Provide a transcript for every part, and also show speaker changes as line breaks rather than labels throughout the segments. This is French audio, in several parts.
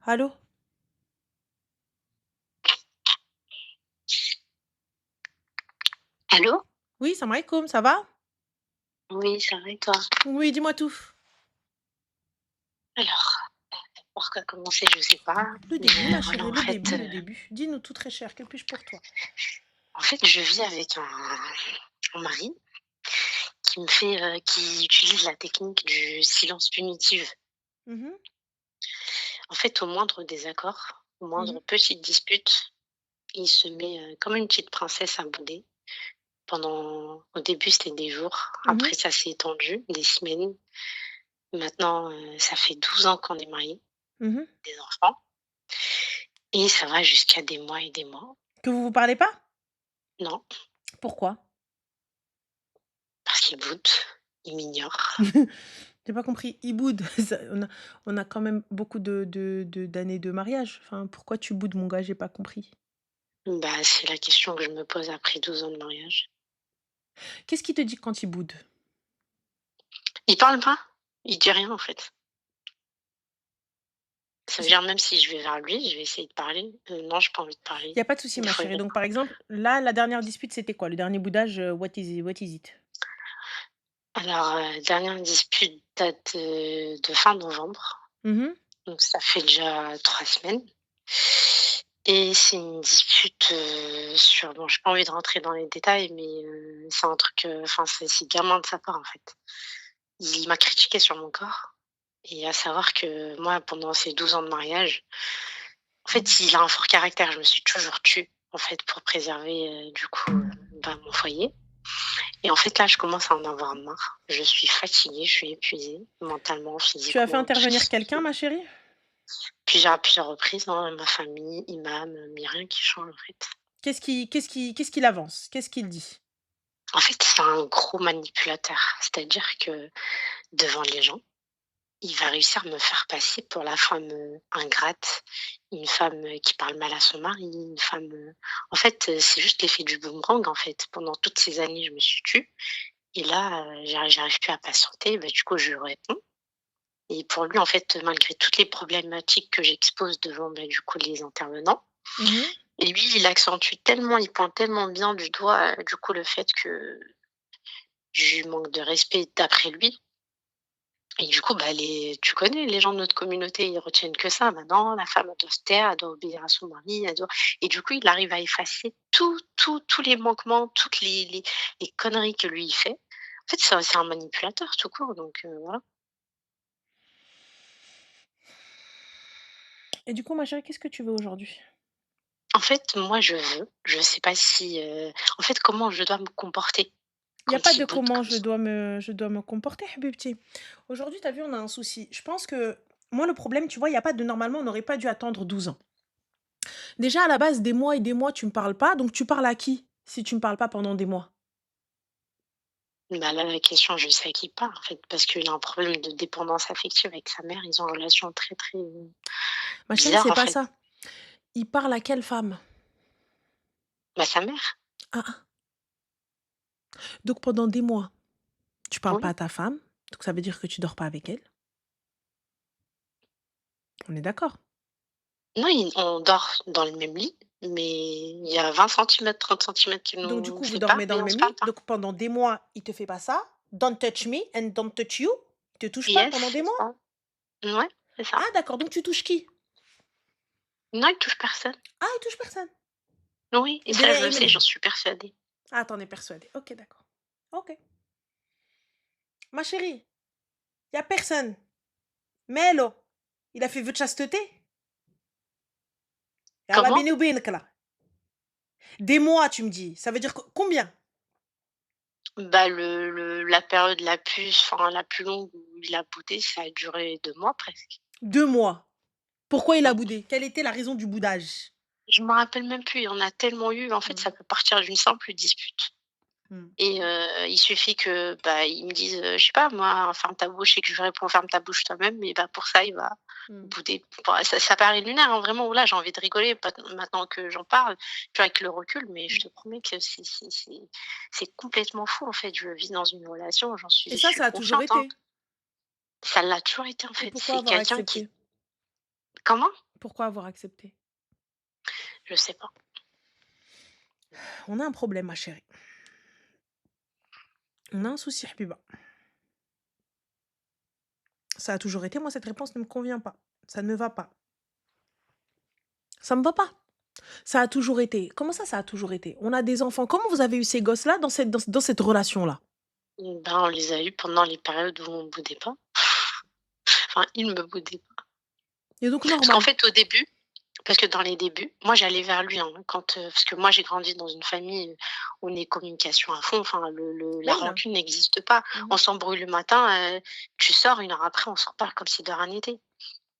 Allô?
Allô?
Oui, salam alaikoum, ça va?
Oui, ça va et toi?
Oui, dis-moi tout.
Alors, par quoi commencer, je sais pas,
Le
mais
début, ma
voilà,
chérie, le début, le début. Dis-nous tout très cher, que puis-je pour toi?
je vis avec un mari qui utilise la technique du silence punitif.
Mmh mh.
En fait, au moindre désaccord, au
Mmh.
moindre petite dispute, il se met, comme une petite princesse à bouder. Au début, c'était des jours,
Mmh.
après ça s'est étendu, des semaines. Maintenant, ça fait 12 ans qu'on est mariés,
Mmh.
des enfants et ça va jusqu'à des mois et des mois.
Que vous vous parlez pas?
Non.
Pourquoi?
Parce qu'il boude, il m'ignore.
J'ai pas compris. Iboud, ça on a quand même beaucoup de d'années de mariage. Enfin, pourquoi tu boudes mon gars? J'ai pas compris.
Bah, c'est la question que je me pose après 12 ans de mariage.
Qu'est-ce qu'il te dit quand il boude?
Il parle pas, il dit rien en fait. Ça veut
Il
dire même si je vais vers lui, je vais essayer de parler, non, j'ai pas envie de parler.
y a pas de souci,
Des
ma
fois il
chérie. Donc
répond.
par exemple, là, la dernière dispute, c'était quoi? Le dernier boudage, what is it?
Alors, dernière dispute date, de fin novembre,
Mmh mh.
donc ça fait déjà 3 semaines et c'est une dispute, sur bon, j'ai pas envie de rentrer dans les détails, mais, c'est un truc, enfin c'est gamin de sa part en fait. Il m'a critiqué sur mon corps. Et à savoir que moi, pendant ces 12 ans de mariage, en fait, il a un fort caractère. Je me suis toujours tue, en fait, pour préserver, du coup, mon foyer. Et en fait, là, je commence à en avoir marre. Je suis fatiguée, je suis épuisée, mentalement,
Tu as fait
physiquement,
intervenir quelqu'un, ma chérie?
puis à plusieurs reprises, hein, ma famille, imam, mais rien qui change, en fait.
Qu'est-ce qu'il avance? Qu'est-ce qu'il dit?
En fait, c'est un gros manipulateur. C'est-à-dire que devant les gens, il va réussir à me faire passer pour la femme, ingrate, une femme, qui parle mal à son mari, une femme, en fait, c'est juste l'effet du boomerang, en fait. Pendant toutes ces années, je me suis tue et là, j'arrive plus à patienter, du coup, je lui réponds et pour lui, en fait, malgré toutes les problématiques que j'expose devant, du coup, les intervenants
Mmh mh.
et lui, il pointe tellement bien du doigt, du coup, le fait que je lui manque de respect d'après lui. Et du coup, les tu connais les gens de notre communauté, ils retiennent que ça. Maintenant, la femme, elle doit se taire, elle doit obéir à son mari, elle doit et du coup, il arrive à effacer tous les manquements, toutes les conneries que lui, il fait. En fait, c'est un manipulateur tout court, donc voilà.
Et du coup, ma chérie, qu'est-ce que tu veux aujourd'hui?
En fait, moi, je sais pas si, en fait, comment je dois me comporter
Il y a pas
quand il
de
boude
comment
comme ça.
je dois me comporter, habibti. Aujourd'hui, tu as vu, on a un souci. Je pense que moi, le problème, tu vois, il y a pas de normalement, on n'aurait pas dû attendre 12 ans. Déjà, à la base, des mois et des mois, tu me parles pas, donc tu parles à qui, si tu me parles pas pendant des mois?
Là, la question, je sais à qui il parle, en fait, parce qu'il a un problème de dépendance affective avec sa mère. Ils ont une relation très, très,
Ma chérie,
bizarre,
c'est
en
pas
fait.
ça. Il parle à quelle femme?
Sa mère,
Ah, ah. Donc pendant des mois, tu parles pas
oui.
à ta femme, donc ça veut dire que tu dors pas avec elle. On est d'accord?
Non, on dort dans le même lit, mais il y a 20 centimètres, 30 centimètres qui
Donc du
nous
coup, vous
séparent,
dormez dans
mais
le
on se
même
parle
lit,
pas.
donc pendant des mois, il te fait pas ça. Don't touch me and don't touch you. Il te touche pas
Yes,
pendant des
c'est
mois?
ça. Ouais, c'est ça.
Ah d'accord, donc tu touches qui?
Non, il touche personne.
Ah, il touche personne?
Oui, et ça, je le sais, j'en suis persuadée.
Ah, tu en es persuadée. OK, d'accord. OK. Ma chérie, il y a personne. Melo, il a fait vœu de chasteté? Yallah
Comment?
bini wa binak là. Des mois, tu me dis, ça veut dire combien?
La période la plus longue où il a boudé, ça a duré 2 mois presque.
2 mois. Pourquoi il a
Mmh.
boudé? Quelle était la raison du boudage?
Je me rappelle même plus, il y en a tellement eu, en fait,
Mmh.
ça peut partir d'une simple dispute.
Mmh.
Et il suffit que, ils me disent, je sais pas moi: «Ferme ta bouche» et que je lui réponds: «Ferme ta bouche toi-même» et pour ça, il va
Mmh.
bouder. Bah, ça paraît lunaire, hein, vraiment, là, j'ai envie de rigoler maintenant que j'en parle, tu vois, avec le recul, mais je
Mmh.
te promets que c'est complètement fou, en fait. Je vis dans une relation,
Et
je
ça,
suis
ça a toujours
confiante, hein.
été?
Ça l'a toujours été, en
Et
fait.
pourquoi
C'est
avoir
quelqu'un qui
accepté?
Comment?
Pourquoi avoir accepté?
Je sais pas.
On a un problème, ma chérie. On a un souci, Habiba. Ça a toujours été, moi, cette réponse ne me convient pas. Ça ne me va pas. Ça me va pas. Ça a toujours été. Comment ça a toujours été? On a des enfants. Comment vous avez eu ces gosses-là dans cette relation-là?
Ben, on les a eus pendant les périodes où on boudait pas. Enfin, il me boudait pas.
Et donc
Parce qu'en
normal.
fait, au début parce que dans les débuts, moi, j'allais vers lui, hein, parce que moi, j'ai grandi dans une famille, où on est communication à fond, enfin, la
Baïna.
rancune n'existe pas. On
Mmh.
s'embrouille le matin, tu sors, 1 heure après, on s'en reparle comme si de rien n'était.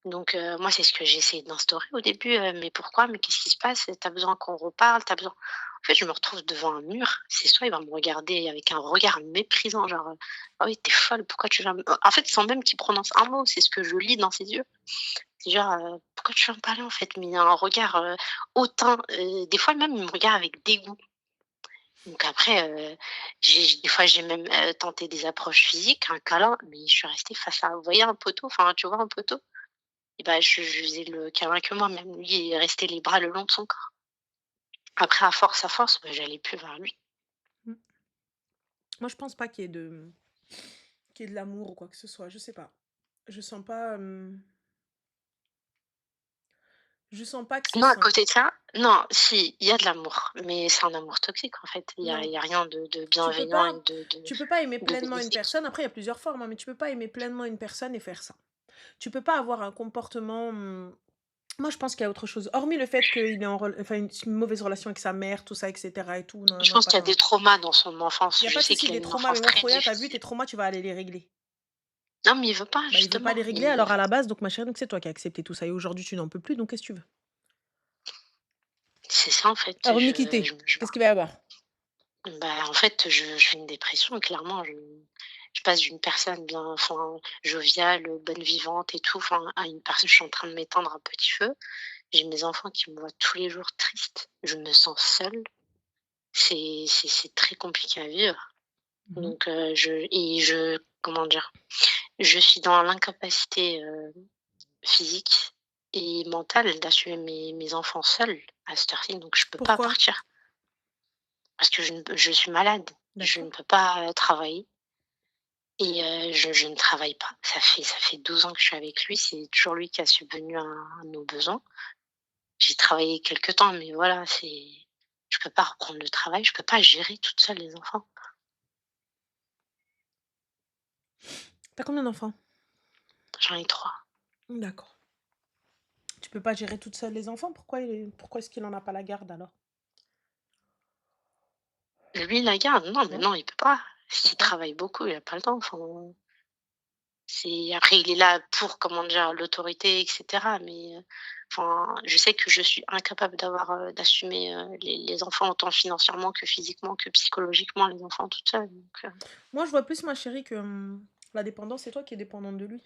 Donc moi, c'est ce que j'ai essayé d'instaurer au début, «Mais pourquoi? Mais qu'est-ce qui se passe? Tu as besoin qu'on reparle? Tu as besoin» en fait, je me retrouve devant un mur, c'est soit il va me regarder avec un regard méprisant, genre, «Ah oui, tu es folle, pourquoi tu viens me» en fait, sans même qu'il prononce un mot, c'est ce que je lis dans ses yeux. C'est genre, «Pourquoi tu viens me parler, en fait?» mais il y a un regard, hautain, des fois même, il me regarde avec dégoût. Donc après, des fois, j'ai même, tenté des approches physiques, un câlin, mais je suis restée face à vous voyez un poteau? Enfin, tu vois un poteau? Et bah, je faisais le câlin que moi, même lui, il est resté les bras le long de son corps. Après à force, bah, j'allais plus vers lui.
Mmh. Moi, je pense pas qu'il y ait de l'amour ou quoi que ce soit, je sais pas. Je sens pas, je sens pas que c'est
Non, à
sain.
côté de ça, non, si, il y a de l'amour, mais c'est un amour toxique, en fait.
Non,
Il y a rien de
tu peux
bienveillant et
pas tu peux pas aimer
de
pleinement une
bénéfique.
personne. Après, il y a plusieurs formes, hein, mais tu peux pas aimer pleinement une personne et faire ça. Tu peux pas avoir un comportement, moi, je pense qu'il y a autre chose. Hormis le fait qu'il est une mauvaise relation avec sa mère, tout ça et cetera et tout, non,
Je
non,
pense
pas
qu'il y a
tant.
des traumas dans son
Il
enfance.
y a
Je
pas de
sais
souci,
qu'il a
des
une
traumas, mais
enfance
moi,
très
Khoya, tu as vu
difficile.
tes traumas, tu vas aller les régler.
Non, mais il veut pas,
Bah, il veut pas
justement,
les régler,
il
alors à la base, donc ma chérie, donc c'est toi qui as accepté tout ça et aujourd'hui, tu n'en peux plus, donc qu'est-ce que tu veux?
c'est ça, en fait,
Hormis quitter, qu'est-ce qu'il va y avoir?
bah, en fait, je fais une dépression, clairement. Je passe d'une personne bien enfin, joviale, bonne vivante et tout, enfin, à une personne je suis en train de m'éteindre à petit feu. J'ai mes enfants qui me voient tous les jours triste. Je me sens seule. C'est très compliqué à vivre.
Mmh.
Donc je comment dire? Je suis dans l'incapacité, physique et mentale d'assumer mes enfants seule à cette heure-ci, donc je peux pas
Pourquoi?
partir parce que je suis malade. Je ne
D'accord.
peux pas, travailler et je ne travaille pas. Ça fait 12 ans que je suis avec lui, c'est toujours lui qui a subvenu à nos besoins. J'ai travaillé quelque temps, mais voilà, je peux pas reprendre le travail, je peux pas gérer toute seule les enfants.
Tu as combien d'enfants?
J'en ai 3.
D'accord. Tu peux pas gérer toute seule les enfants? Pourquoi est-ce qu'il en a pas la garde alors?
Lui, la garde, non, mais
Ouais,
non, il peut pas. Il
pourquoi?
travaille beaucoup, il a pas le temps, enfin, c'est après il est là pour, comment dire, l'autorité et cetera, mais enfin, je sais que je suis incapable d'assumer, les enfants autant financièrement que physiquement, que psychologiquement, les enfants toute seule, donc
Moi, je vois plus ma chérie que, la dépendance, c'est toi qui es dépendante de lui.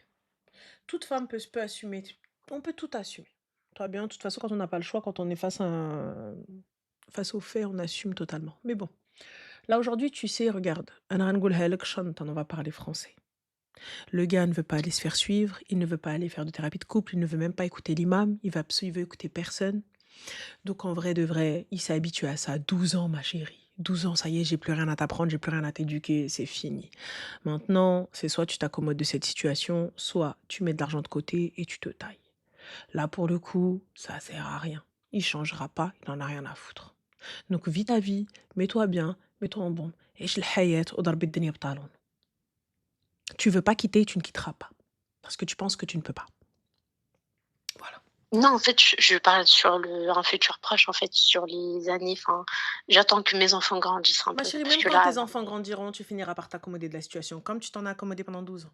Toute femme peut assumer, on peut tout assumer. Toi bien, de toute façon, quand on n'a pas le choix, quand on est face aux faits, on assume totalement. Mais bon, là aujourd'hui, tu sais, regarde, أنا غنقولها لك شنطة, on va parler français. Le gars ne veut pas aller se faire suivre, il ne veut pas aller faire de thérapie de couple, il ne veut même pas écouter l'imam, il veut écouter personne. Donc en vrai de vrai, il s'est habitué à ça. 12 ans, ma chérie. 12 ans, ça y est, j'ai plus rien à t'apprendre, j'ai plus rien à t'éduquer, c'est fini. Maintenant, c'est soit tu t'accommodes de cette situation, soit tu mets de l'argent de côté et tu te tailles. Là, pour le coup, ça sert à rien. Il changera pas, il en a rien à foutre. Donc vis ta vie, mets-toi bien, mets-toi en bon. عيش الحياة وضرب الدنيا بطالون. Tu veux pas quitter, tu ne quitteras pas. Parce que tu penses que tu ne peux pas. Voilà.
non, en fait, je parle sur un futur proche, en fait, sur les années, enfin, j'attends que mes enfants grandissent un
Ma
peu
chérie,
parce
même
que
quand
là,
tes enfants grandiront, tu finiras par t'accommoder de la situation, comme tu t'en as accommodé pendant 12 ans.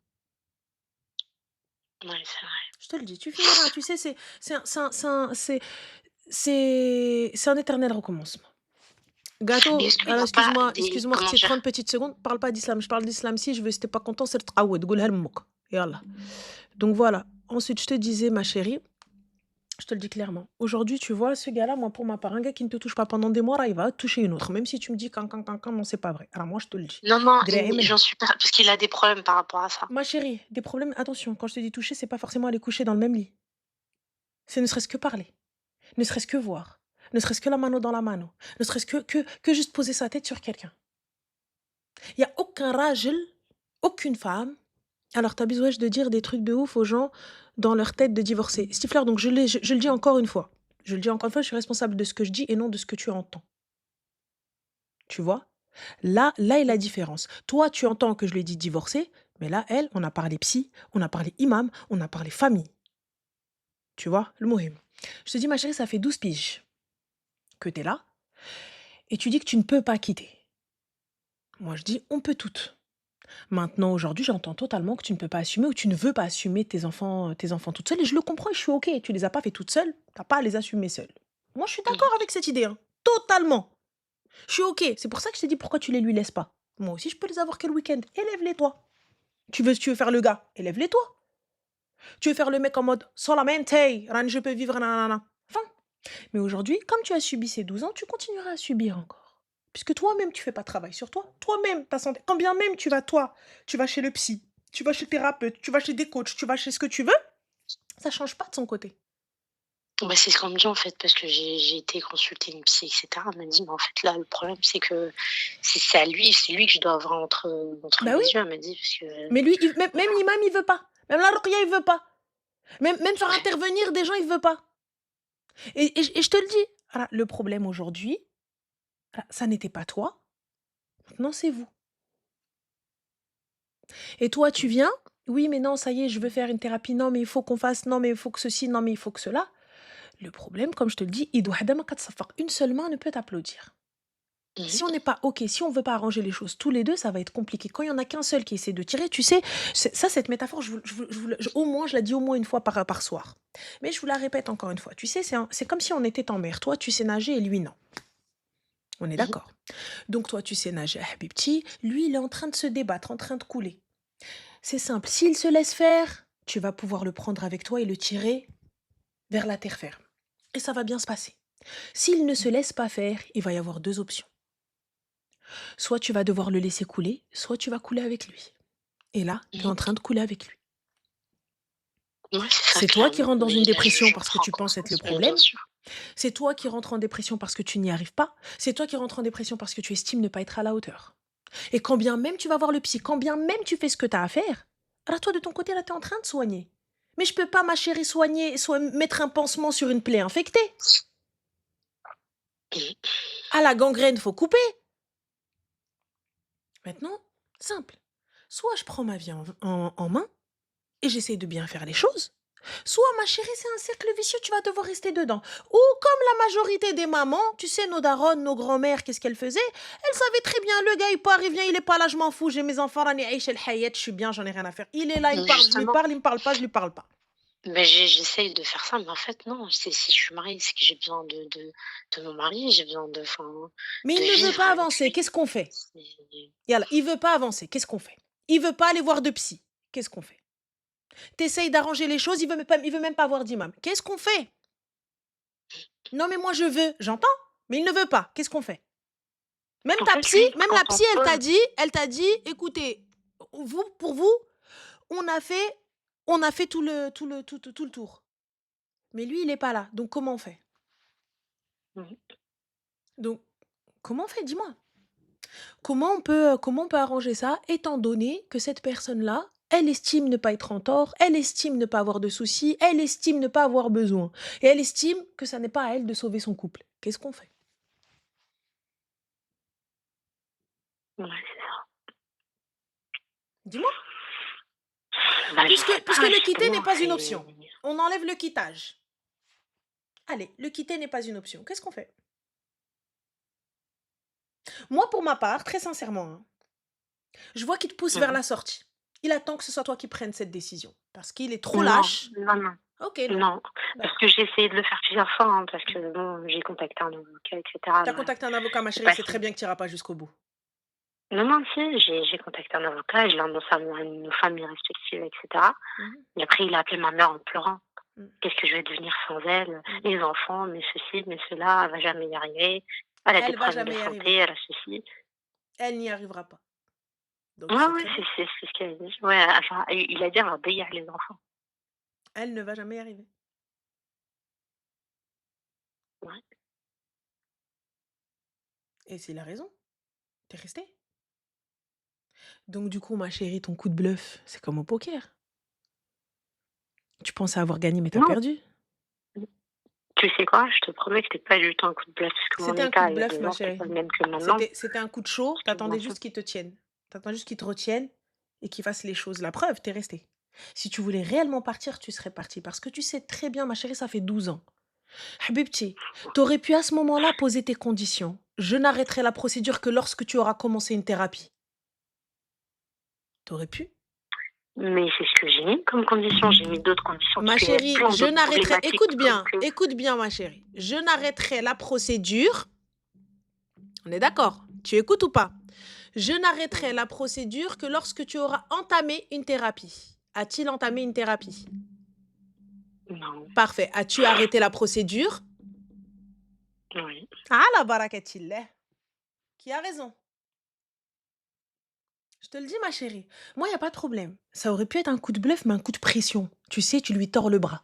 ouais, c'est vrai.
Je te le dis, tu finiras. Tu sais, c'est un éternel recommencement.
Mais
Gâteau,
est-ce qu'il y
alors
a pas des
excuse-moi,
comment
30
dire?
petites secondes, parle pas d'islam. Je parle d'islam si je veux, si t'es pas content, c'est le تعود, قولها لأمك. Yallah. Donc voilà. Ensuite, je te disais, ma chérie, je te le dis clairement. Aujourd'hui, tu vois, ce gars-là, moi, pour ma part, un gars qui ne te touche pas pendant des mois, là, il va te toucher une autre. Même si tu me dis can, non, c'est pas vrai. Alors moi, je te le dis.
Non, non,
Dre
mais
Ayman.
j'en suis pas parce qu'il a des problèmes par rapport à ça.
Ma chérie, des problèmes, attention, quand je te dis toucher, c'est pas forcément aller coucher dans le même lit. C'est ne serait-ce que parler, ne serait-ce que voir, ne serait-ce que la mano dans la mano, ne serait-ce que juste poser sa tête sur quelqu'un. Il y a aucun rajel, aucune femme. Alors tu as besoin de dire des trucs de ouf aux gens dans leur tête de divorcer. Stifler, donc je le dis encore une fois. Je le dis encore une fois, je suis responsable de ce que je dis et non de ce que tu entends. Tu vois? Là est la différence. Toi, tu entends que je lui ai dit divorcer, mais là, elle, on a parlé psy, on a parlé imam, on a parlé famille. Tu vois? Le mohim. Je te dis, ma chérie, ça fait 12 piges que tu es là et tu dis que tu ne peux pas quitter. Moi, je dis, on peut toutes. Maintenant, aujourd'hui, j'entends totalement que tu ne peux pas assumer ou tu ne veux pas assumer tes enfants toutes seules et je le comprends et je suis OK. Tu les as pas fait toutes seules, tu as pas à les assumer seules. Moi, je suis d'accord
Mmh.
avec cette idée, hein, totalement. Je suis OK. C'est pour ça que je t'ai dit pourquoi tu les lui laisses pas. Moi aussi, je peux les avoir que le week-end. Élève-les toi. Tu veux faire le gars, élève-les toi. Tu veux faire le mec en mode solamente, Ran, je peux vivre, nanana. Enfin. Mais aujourd'hui, comme tu as subi ces 12 ans, tu continueras à subir encore. Puisque toi-même, tu fais pas de travail sur toi. Toi-même, ta santé. Quand bien même tu vas chez le psy, tu vas chez le thérapeute, tu vas chez des coachs, tu vas chez ce que tu veux, ça change pas de son côté.
Bah, c'est ce qu'on me dit, en fait, parce que j'ai été consulter une psy et cetera. Elle m'a dit: «Mais en fait, là, le problème, c'est que c'est lui que je dois avoir entre
Bah
mes
oui,
yeux». Elle m'a dit parce que
mais lui, même
voilà.
l'imam, il veut pas. Même la ruqya, il veut pas. Même faire intervenir des gens, il veut pas. Et je te le dis, voilà, le problème aujourd'hui, voilà, ça n'était pas toi, maintenant c'est vous. Et toi, tu viens, oui, mais non, ça y est, je veux faire une thérapie, non, mais il faut qu'on fasse, non, mais il faut que ceci, non, mais il faut que cela. Le problème, comme je te le dis, une seule main ne peut t'applaudir. Si on
Mmh.
n'est pas OK, si on veut pas arranger les choses tous les deux, ça va être compliqué. Quand il y en a qu'un seul qui essaie de tirer, tu sais, ça, cette métaphore, au moins, je la dis au moins une fois par soir. Mais je vous la répète encore une fois. Tu sais, c'est comme si on était en mer. Toi, tu sais nager et lui, non. On est
Mmh.
d'accord. Donc, toi, tu sais nager, Habibti. Lui, il est en train de se débattre, en train de couler. C'est simple. S'il se laisse faire, tu vas pouvoir le prendre avec toi et le tirer vers la terre ferme. Et ça va bien se passer. S'il ne se laisse pas faire, il va y avoir deux options. Soit tu vas devoir le laisser couler, soit tu vas couler avec lui. Et là, tu es en
Mmh.
train de couler avec lui.
Ouais, c'est ça,
C'est toi qui
clairement.
rentres dans
Mais
une
là,
dépression
j'en
parce que
prends
tu penses être le
conscience, mais bien
problème.
sûr.
C'est toi qui rentres en dépression parce que tu n'y arrives pas. C'est toi qui rentres en dépression parce que tu estimes ne pas être à la hauteur. Et quand bien même tu vas voir le psy, quand bien même tu fais ce que tu as à faire, alors toi de ton côté, là, tu es en train de soigner. Mais je peux pas, ma chérie, soigner, soit mettre un pansement sur une plaie infectée.
Mmh.
Ah, la gangrène, faut couper. Maintenant, simple. Soit je prends ma vie en main et j'essaye de bien faire les choses. Soit, ma chérie, c'est un cercle vicieux, tu vas devoir rester dedans. Ou comme la majorité des mamans, tu sais, nos daronnes, nos grands-mères, qu'est-ce qu'elles faisaient? Elles savaient très bien, le gars, il part, il vient, il est pas là, je m'en fous, j'ai mes enfants, rani aïch el hayat, je suis bien, j'en ai rien à faire. Il est là, il me
Mais
parle, je lui
justement,
parle, il me parle pas, je lui parle pas.
mais j'essaye de faire ça, mais en fait, non, c'est si je suis mariée, c'est que j'ai besoin de mon mari, j'ai besoin
Mais
de
il ne veut
vivre
pas
avec
avancer,
lui.
qu'est-ce qu'on fait?
C'est
Yallah, il veut pas avancer, qu'est-ce qu'on fait? Il veut pas aller voir de psy, qu'est-ce qu'on fait? T'essayes d'arranger les choses, il veut même pas voir d'imam. Qu'est-ce qu'on fait? Non, mais moi je veux, j'entends, mais il ne veut pas, qu'est-ce qu'on fait? Même
en
ta
fait,
psy,
lui,
même
quand
la
on
psy,
pose
elle t'a dit, écoutez, pour vous, on a fait, on a fait tout le tour. Mais lui, il est pas là. Donc comment on fait?
mmh,
Donc comment on fait? Dis-moi. Comment on peut arranger ça, étant donné que cette personne-là, elle estime ne pas être en tort, elle estime ne pas avoir de soucis, elle estime ne pas avoir besoin, et elle estime que ça n'est pas à elle de sauver son couple. Qu'est-ce qu'on fait?
ouais, c'est ça.
Dis-moi.
Bah, je sais
Puisque
pas,
le quitter n'est
justement,
pas une
c'est
option. On enlève le quittage. Allez, le quitter n'est pas une option. Qu'est-ce qu'on fait? Moi, pour ma part, très sincèrement, hein, je vois qu'il te pousse vers
mmh.
la sortie. Il attend que ce soit toi qui prennes cette décision. Parce qu'il est trop
Non,
lâche.
non, non,
Ok, non.
non, parce que
D'accord.
j'ai essayé de le faire plusieurs fois, hein, parce que bon, j'ai contacté un avocat et cetera,
Tu as
mais
contacté un avocat, ma
c'est
chérie,
pas
c'est très
fini.
bien que tu n'iras pas jusqu'au bout.
Non, non, si, j'ai contacté un avocat et je l'ai annoncé à nos familles respectives et cetera,
Mhm,
et après il a appelé ma mère en pleurant.
mhm,
Qu'est-ce que je vais devenir sans elle?
mhm.
Les enfants, mais ceci, mais cela, elle va jamais y arriver. Elle a des
Elle va
problèmes de
jamais y
santé,
arriver.
elle a ceci.
Elle n'y arrivera pas. Donc
Ouais,
c'est
ouais,
très bien.
c'est ce qu'elle a dit. Ouais, enfin, il a dit: «Elle va les enfants».
Elle ne va jamais y arriver.
Ouais.
Et c'est la raison, tu resté. Donc du coup, ma chérie, ton coup de bluff, c'est comme au poker. Tu pensais avoir gagné, mais t'as
Non,
perdu.
tu sais quoi? Je te promets que c'était pas du tout un coup de bluff, parce que mon
C'était un coup
état
de
il y a
bluff,
2
ma
ans, c'était
chérie.
pas le même que maintenant.
C'était un coup de chaud,
Je te
t'attendais
mens pas.
juste qu'ils te tiennent. T'attends juste qu'ils te retiennent et qu'ils fassent les choses. La preuve, t'es resté. Si tu voulais réellement partir, tu serais parti. Parce que tu sais très bien, ma chérie, ça fait 12 ans. Habibti, t'aurais pu à ce moment-là poser tes conditions. Je n'arrêterai la procédure que lorsque tu auras commencé une thérapie. T'aurais pu.
Mais c'est ce que j'ai mis comme condition. J'ai mis d'autres conditions parce
Ma
qu'il y a
chérie,
plein
je
d'autres
n'arrêterai.
problématiques
Écoute bien, ma chérie. Je n'arrêterai la procédure. On est d'accord? Tu écoutes ou pas? Je n'arrêterai la procédure que lorsque tu auras entamé une thérapie. A-t-il entamé une thérapie?
non,
Parfait. As-tu arrêté la procédure?
oui.
Ah, la barakatillah. Qui a raison? Je te le dis, ma chérie. Moi, il n'y a pas de problème. Ça aurait pu être un coup de bluff, mais un coup de pression. Tu sais, tu lui tords le bras.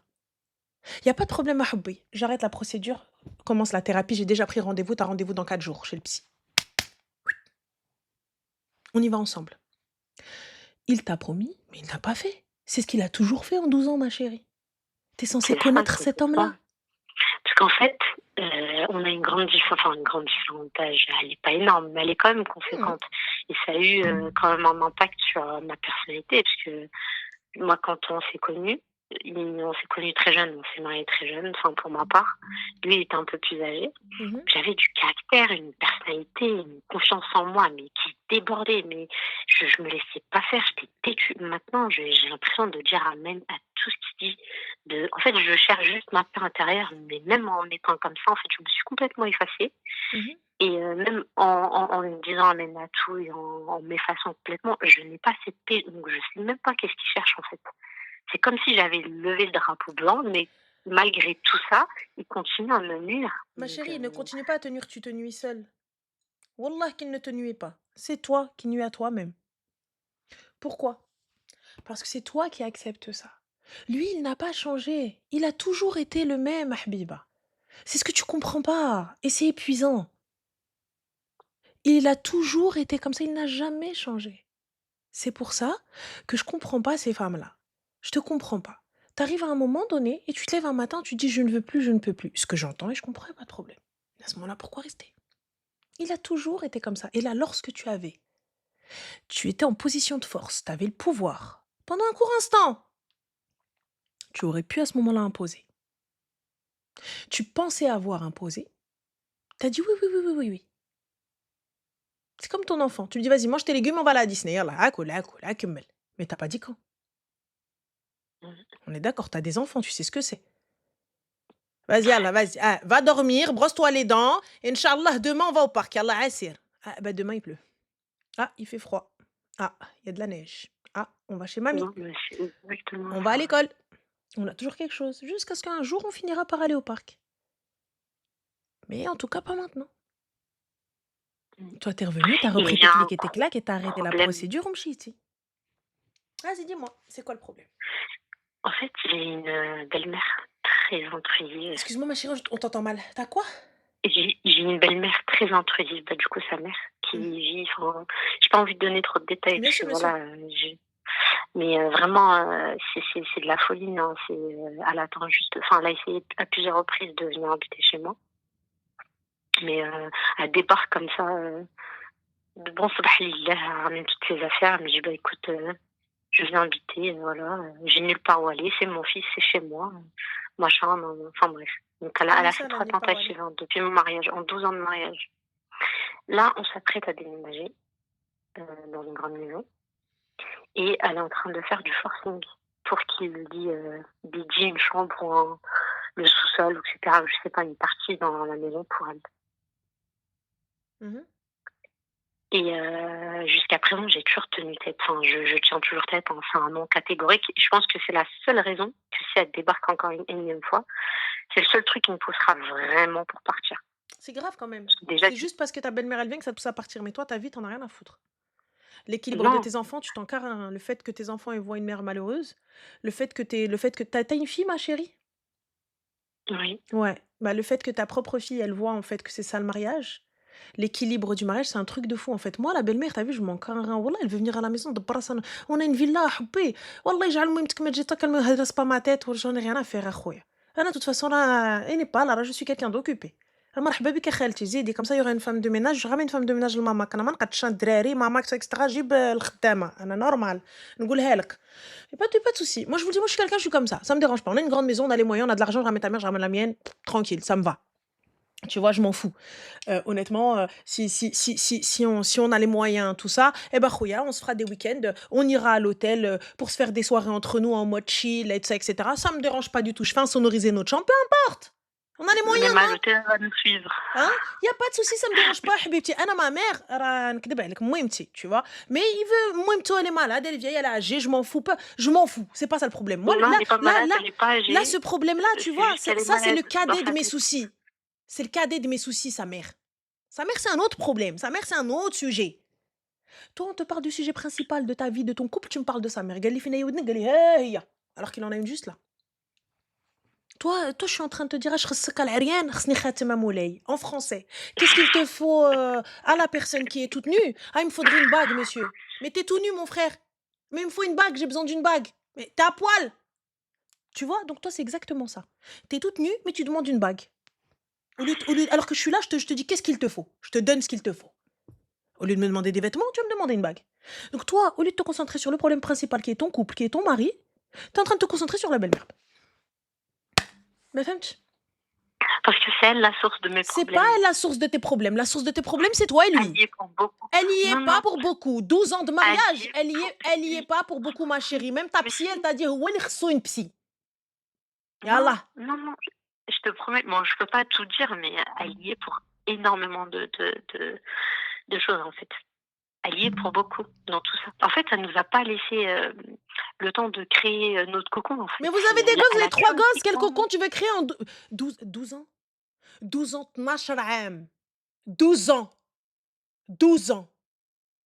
Il n'y a pas de problème, Mahoubi. J'arrête la procédure. Commence la thérapie. J'ai déjà pris rendez-vous. T'as rendez-vous dans 4 jours chez le psy. On y va ensemble. Il t'a promis, mais il n'a pas fait. C'est ce qu'il a toujours fait en 12 ans, ma chérie. T'es censée
C'est ça,
connaître
c'est
cet
ça.
homme-là.
Parce qu'en fait, on a une grande différence, enfin une grande différence d'âge, elle est pas énorme, mais elle est quand même
Mhm.
conséquente. Et ça a eu, quand même un impact sur, ma personnalité parce que moi, quand on s'est connus, on s'est connus très jeunes, on s'est mariés très jeunes, enfin pour ma part. Lui, il était un peu plus âgé.
Mhm.
J'avais du caractère, une personnalité, une confiance en moi, mais qui débordait. Mais je me laissais pas faire, j'étais têtue. Maintenant, j'ai l'impression de dire amen à tout ce qu'il dit. En fait, je cherche juste ma paix intérieure, mais même en étant comme ça, en fait, je me suis complètement effacée.
Mhm.
Et même en me disant amen à tout et en m'effaçant complètement, je n'ai pas cette paix. Donc, je sais même pas qu'est-ce qu'il cherche, en fait. C'est comme si j'avais levé le drapeau blanc, mais malgré tout ça, il continue à me nuire.
Ma
Donc,
chérie, ne continue pas à te nuire, tu te nuis seule. Wallah qu'il ne te nuit pas. C'est toi qui nuis à toi-même. Pourquoi? Parce que c'est toi qui acceptes ça. Lui, il n'a pas changé. Il a toujours été le même, Habiba. C'est ce que tu comprends pas. Et c'est épuisant. Il a toujours été comme ça, il n'a jamais changé. C'est pour ça que je comprends pas ces femmes-là. Je te comprends pas. T'arrives à un moment donné et tu te lèves un matin, tu dis je ne veux plus, je ne peux plus. Ce que j'entends et je comprends, pas de problème. À ce moment-là, pourquoi rester? Il a toujours été comme ça. Et là, lorsque tu étais en position de force, tu avais le pouvoir. Pendant un court instant, tu aurais pu à ce moment-là imposer. Tu pensais avoir imposé. Tu as dit oui, oui, oui, oui, oui, oui. C'est comme ton enfant. Tu lui dis vas-y, mange tes légumes, on va aller à Disney. Yallah, akul, akul, akmel. Mais t'as pas dit quand. On est d'accord, t'as des enfants, tu sais ce que c'est. Vas-y, Allah, vas-y. Ah, va dormir, brosse-toi les dents. Inch'Allah, demain, on va au parc. Yallah, assir. Ah, bah demain, il pleut. Ah, il fait froid. Ah, il y a de la neige. Ah, on va chez mamie.
non, mais c'est exactement
On va à
ça.
l'école. On a toujours quelque chose. Jusqu'à ce qu'un jour, on finira par aller au parc. Mais en tout cas, pas maintenant.
Mmh.
Toi, t'es revenu, t'as
Et
repris
j'ai
tes
un
clics et tes claques et t'as arrêté la
problème.
procédure, on ici. Vas-y, dis-moi, c'est quoi le problème?
En fait, j'ai une, belle-mère très intrusive.
Excuse-moi, ma chérie, on t'entend mal. T'as quoi?
J'ai une belle-mère très intrusive, bah, du coup, sa mère qui
Hmm.
vit enfin, j'ai pas envie de donner trop de détails
Bien
parce
sûr,
que
bien sûr.
voilà, mais vraiment, c'est de la folie, non, elle attend juste enfin, elle a essayé à plusieurs reprises de venir habiter chez moi, mais elle débarque comme ça, de bon sabah lillah, elle ramène toutes ses affaires, elle me dit: «Bah, écoute, je viens habiter, voilà, j'ai nulle part où aller, c'est mon fils, c'est chez moi, machin, enfin bref». Donc elle
Comment
a
ça,
fait
là,
3
nulle part où aller?
tentatives, hein, depuis mon mariage, en 12 ans de mariage. Là, on s'apprête à déménager, dans une grande maison et elle est en train de faire du forcing pour qu'il lui, dédie une chambre ou le sous-sol et cetera, je sais pas, une partie dans la maison pour elle.
Mhm.
Et jusqu'à présent, j'ai toujours tenu tête. Enfin, je tiens toujours tête, hein. C'est un non catégorique et je pense que c'est la seule raison que si elle débarque encore une énième fois, c'est le seul truc qui me poussera vraiment pour partir.
C'est grave quand même.
Déjà
C'est
que
juste parce que ta belle-mère, elle vient que ça te pousse à partir. Mais toi, ta vie, t'en as rien à foutre. L'équilibre de
non,
tes enfants, tu t'en carres un. Le fait que tes enfants ils voient une mère malheureuse, le fait que t'as une fille, ma chérie?
Oui.
Ouais, bah, le fait que ta propre fille, elle voit, en fait, que c'est ça le mariage, l'équilibre du mariage, c'est un truc de fou, en fait. Moi, la belle-mère, tu vu, je m'en carre wallah, elle veut venir à la maison, دبّر راسها on a une villa حبي والله يجعل ميمتك ما تجي تاكل ما هدرس pas ma tête j'en ai rien à faire أخويا. أنا de toute façon راه elle n'est pas là, je suis quelqu'un d'occupé. مرحبا بك يا خالتي زيدي comme ça il y aura une femme de ménage, je ramène une femme de ménage لماماك، أنا ما نقدش الدراري ماماك et جيب الخدامة، أنا normal نقولها لك. Y a pas de souci. Moi, je vous le dis, moi, je suis quelqu'un, je suis comme ça me dérange pas. On a une grande maison, on a les moyens, on a de l'argent, je ramène ta mère, je ramène la mienne, tranquille, ça me va. Tu vois, je m'en fous. Honnêtement, si on a les moyens, tout ça, eh ben, khouya, on se fera des week-ends, on ira à l'hôtel, pour se faire des soirées entre nous en mode chill et tout ça et cetera. Ça me dérange pas du tout. Je fais insonoriser notre chambre, peu importe. On a les moyens,
Même à
non?
l'hôtel, elle va nous suivre.
Hein? Il y a pas de souci, ça me dérange pas, حبيبتي. أنا ma mère راه نكدب عليك مهمتي, tu vois? Mais il veut مهمته elle est malade, elle est vieille, elle est âgée, je m'en fous pas, je m'en fous, c'est pas ça le problème. Moi,
Non,
là
elle est pas
là
malade,
là
elle est pas
là,
âgée,
ce problème-là, tu
c'est
vois?
juste qu'elle est
Ça, c'est le
malade dans
cadet de
sa
mes
tête.
soucis. C'est le cadet de mes soucis, sa mère. Sa mère, c'est un autre problème. Sa mère, c'est un autre sujet. Toi, on te parle du sujet principal de ta vie, de ton couple, tu me parles de sa mère. قال لي فين هي ودنك؟ قال لي ها هي. Alors qu'il en a une juste là. Toi, je suis en train de te dire, خصك العريان خصني خاتم مولاي. En français. Qu'est-ce qu'il te faut à la personne qui est toute nue? Ah, il me faudrait une bague, monsieur. Mais t'es tout nu, mon frère. Mais il me faut une bague, j'ai besoin d'une bague. Mais t'es à poil. Tu vois? Donc toi, c'est exactement ça. T'es toute nue, mais tu demandes une bague. Alors que je suis là, je te dis, qu'est-ce qu'il te faut? Je te donne ce qu'il te faut. Au lieu de me demander des vêtements, tu vas me demander une bague. Donc toi, au lieu de te concentrer sur le problème principal qui est ton couple, qui est ton mari, t'es en train de te concentrer sur la belle-mère. ما فهمتش؟
Parce que c'est elle la source de mes
C'est pas
problèmes.
elle la source de tes problèmes. La source de tes problèmes, c'est toi et
Elle
lui.
y est pour beaucoup.
Elle y est
Non,
pas
non,
pour beaucoup. 12 ans de
elle y
mariage,
est
elle y
pour
est, elle y est
lui.
pas pour beaucoup, ma chérie. Même ta
Mais
psy, elle
si,
t'a dit, هو اللي خصو une psy.
non,
Yallah.
non, non, je te promets, bon, je peux pas tout dire, mais elle y est pour énormément de choses, en fait. Elle y est pour beaucoup dans tout ça. En fait, ça nous a pas laissé, le temps de créer, notre cocon, en
Mais
fait.
vous avez des
Elle a
gosses, vous
elle
avez
a
3
que
gosses,
10
quel
ans.
cocon tu veux créer en 12 ans? 12 ans, 12 عام. 12 ans. 12 ans.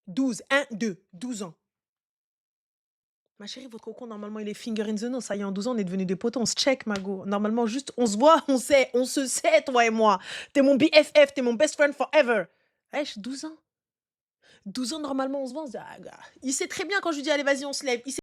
12, 1, 2, 12 ans. Ma chérie, votre cocon, normalement, il est finger in the nose. Ça y est, en 12 ans, on est devenus des potos. On se check, Mago. Normalement, juste, on se voit, on sait. On se sait, toi et moi. T'es mon BFF, t'es mon best friend forever. Wesh, 12 ans. 12 ans, normalement, on se voit. On se dit, ah, gars. Il sait très bien quand je lui dis, allez, vas-y, on se lève. Il sait